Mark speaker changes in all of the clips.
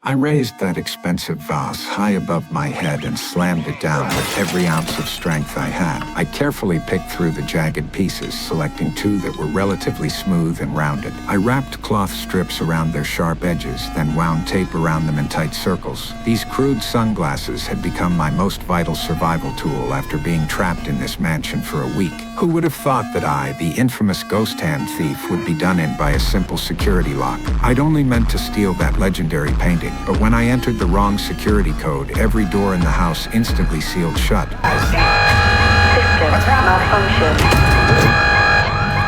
Speaker 1: I raised that expensive vase high above my head and slammed it down with every ounce of strength I had. I carefully picked through the jagged pieces, selecting two that were relatively smooth and rounded. I wrapped cloth strips around their sharp edges, then wound tape around them in tight circles. These crude sunglasses had become my most vital survival tool after being trapped in this mansion for a week. Who would have thought that I, the infamous ghost hand thief, would be done in by a simple security lock? I'd only meant to steal that legendary painting, but when I entered the wrong security code, every door in the house instantly sealed shut.
Speaker 2: System malfunction.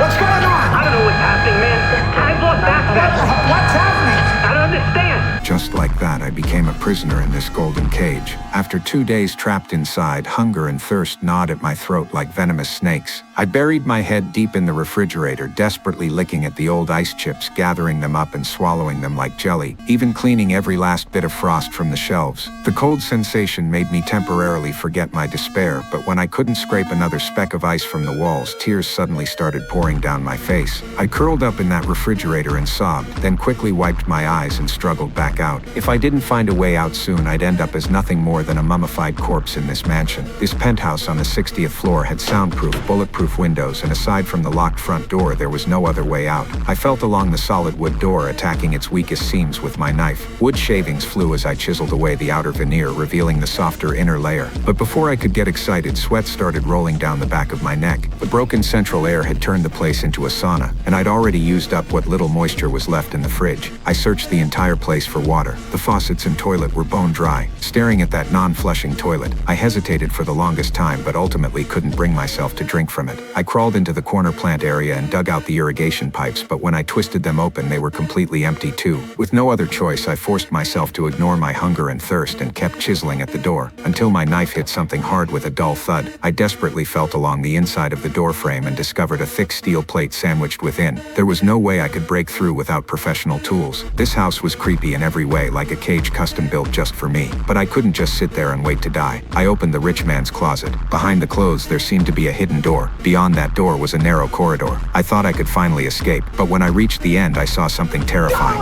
Speaker 3: What's going on?
Speaker 4: I don't know what's happening, man. I've lost access.
Speaker 3: What's happening?
Speaker 4: I don't understand.
Speaker 1: Just like that, I became a prisoner in this golden cage. After 2 days trapped inside, hunger and thirst gnawed at my throat like venomous snakes. I buried my head deep in the refrigerator, desperately licking at the old ice chips, gathering them up and swallowing them like jelly, even cleaning every last bit of frost from the shelves. The cold sensation made me temporarily forget my despair, but when I couldn't scrape another speck of ice from the walls, tears suddenly started pouring down my face. I curled up in that refrigerator and sobbed, then quickly wiped my eyes and struggled back out. If I didn't find a way out soon, I'd end up as nothing more than a mummified corpse in this mansion. This penthouse on the 60th floor had soundproof, bulletproof windows, and aside from the locked front door, there was no other way out. I felt along the solid wood door, attacking its weakest seams with my knife. Wood shavings flew as I chiseled away the outer veneer, revealing the softer inner layer. But before I could get excited, sweat started rolling down the back of my neck. The broken central air had turned the place into a sauna, and I'd already used up what little moisture was left in the fridge. I searched the entire place for water. The faucets and toilet were bone dry. Staring at that non-flushing toilet, I hesitated for the longest time, but ultimately couldn't bring myself to drink from it. I crawled into the corner plant area and dug out the irrigation pipes, but when I twisted them open, they were completely empty too. With no other choice, I forced myself to ignore my hunger and thirst and kept chiseling at the door, until my knife hit something hard with a dull thud. I desperately felt along the inside of the door frame and discovered a thick steel plate sandwiched within. There was no way I could break through without professional tools. This house was creepy in every way, like a cage custom built just for me. But I couldn't just sit there and wait to die. I opened the rich man's closet. Behind the clothes, there seemed to be a hidden door. Beyond that door was a narrow corridor. I thought I could finally escape, but when I reached the end, I saw something terrifying.